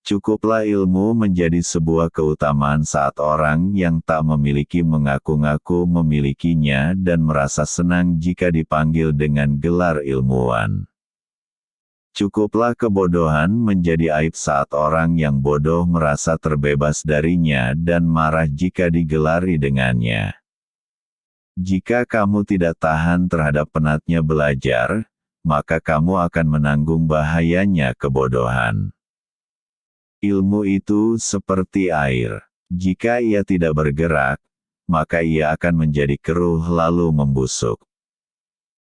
Cukuplah ilmu menjadi sebuah keutamaan saat orang yang tak memiliki mengaku-ngaku memilikinya dan merasa senang jika dipanggil dengan gelar ilmuwan. Cukuplah kebodohan menjadi aib saat orang yang bodoh merasa terbebas darinya dan marah jika digelari dengannya. Jika kamu tidak tahan terhadap penatnya belajar, maka kamu akan menanggung bahayanya kebodohan. Ilmu itu seperti air. Jika ia tidak bergerak, maka ia akan menjadi keruh lalu membusuk.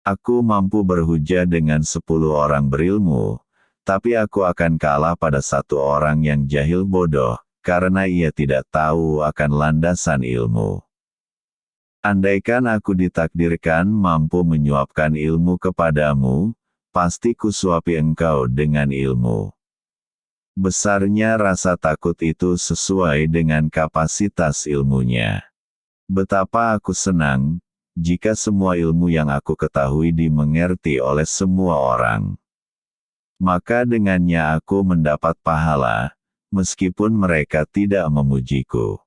Aku mampu berhujah dengan 10 orang berilmu, tapi aku akan kalah pada 1 orang yang jahil bodoh, karena ia tidak tahu akan landasan ilmu. Andaikan aku ditakdirkan mampu menyuapkan ilmu kepadamu, pasti kusuapi engkau dengan ilmu. Besarnya rasa takut itu sesuai dengan kapasitas ilmunya. Betapa aku senang, jika semua ilmu yang aku ketahui dimengerti oleh semua orang. Maka dengannya aku mendapat pahala, meskipun mereka tidak memujiku.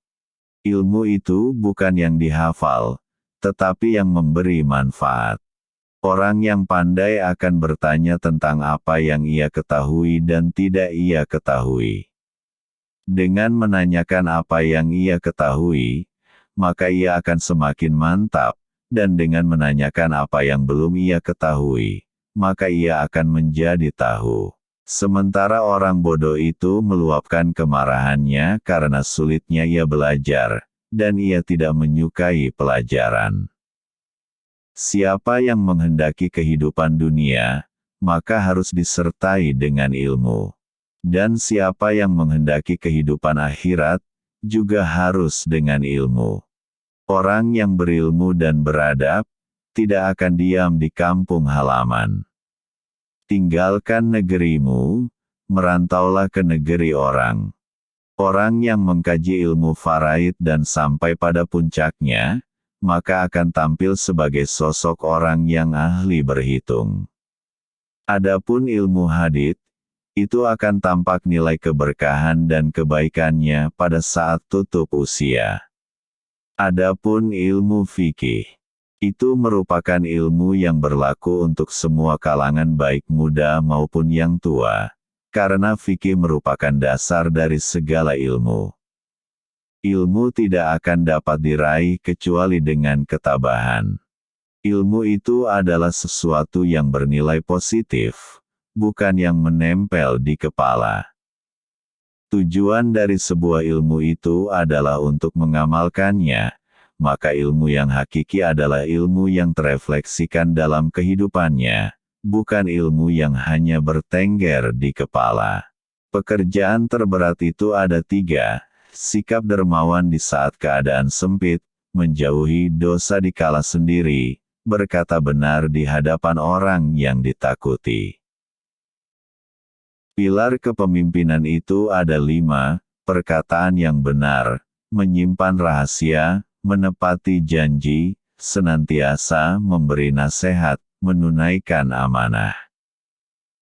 Ilmu itu bukan yang dihafal, tetapi yang memberi manfaat. Orang yang pandai akan bertanya tentang apa yang ia ketahui dan tidak ia ketahui. Dengan menanyakan apa yang ia ketahui, maka ia akan semakin mantap, dan dengan menanyakan apa yang belum ia ketahui, maka ia akan menjadi tahu. Sementara orang bodoh itu meluapkan kemarahannya karena sulitnya ia belajar, dan ia tidak menyukai pelajaran. Siapa yang menghendaki kehidupan dunia, maka harus disertai dengan ilmu. Dan siapa yang menghendaki kehidupan akhirat, juga harus dengan ilmu. Orang yang berilmu dan beradab, tidak akan diam di kampung halaman. Tinggalkan negerimu, merantaulah ke negeri orang. Orang yang mengkaji ilmu faraid dan sampai pada puncaknya, maka akan tampil sebagai sosok orang yang ahli berhitung. Adapun ilmu hadits, itu akan tampak nilai keberkahan dan kebaikannya pada saat tutup usia. Adapun ilmu fikih, itu merupakan ilmu yang berlaku untuk semua kalangan baik muda maupun yang tua, karena fikih merupakan dasar dari segala ilmu. Ilmu tidak akan dapat diraih kecuali dengan ketabahan. Ilmu itu adalah sesuatu yang bernilai positif, bukan yang menempel di kepala. Tujuan dari sebuah ilmu itu adalah untuk mengamalkannya, maka ilmu yang hakiki adalah ilmu yang terefleksikan dalam kehidupannya, bukan ilmu yang hanya bertengger di kepala. Pekerjaan terberat itu ada 3. Sikap dermawan di saat keadaan sempit, menjauhi dosa dikala sendiri, berkata benar di hadapan orang yang ditakuti. Pilar kepemimpinan itu ada 5, perkataan yang benar, menyimpan rahasia, menepati janji, senantiasa memberi nasihat, menunaikan amanah.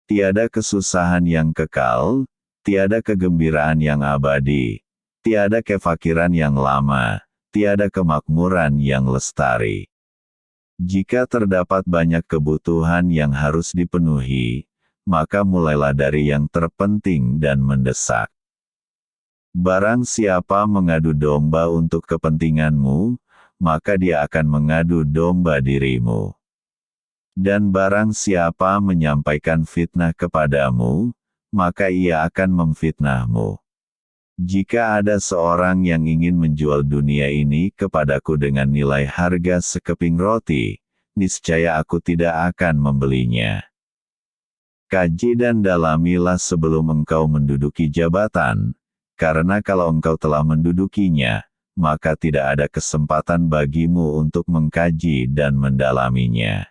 Tiada kesusahan yang kekal, tiada kegembiraan yang abadi, tiada kefakiran yang lama, tiada kemakmuran yang lestari. Jika terdapat banyak kebutuhan yang harus dipenuhi, maka mulailah dari yang terpenting dan mendesak. Barang siapa mengadu domba untuk kepentinganmu, maka dia akan mengadu domba dirimu. Dan barang siapa menyampaikan fitnah kepadamu, maka ia akan memfitnahmu. Jika ada seorang yang ingin menjual dunia ini kepadaku dengan nilai harga sekeping roti, niscaya aku tidak akan membelinya. Kaji dan dalamilah sebelum engkau menduduki jabatan, karena kalau engkau telah mendudukinya, maka tidak ada kesempatan bagimu untuk mengkaji dan mendalaminya.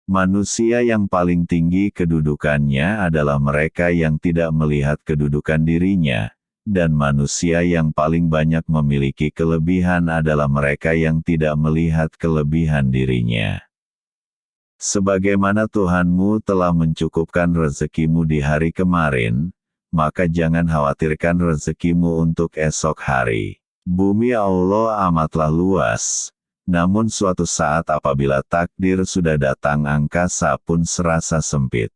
Manusia yang paling tinggi kedudukannya adalah mereka yang tidak melihat kedudukan dirinya, dan manusia yang paling banyak memiliki kelebihan adalah mereka yang tidak melihat kelebihan dirinya. Sebagaimana Tuhanmu telah mencukupkan rezekimu di hari kemarin, maka jangan khawatirkan rezekimu untuk esok hari. Bumi Allah amatlah luas, namun suatu saat apabila takdir sudah datang angkasa pun serasa sempit.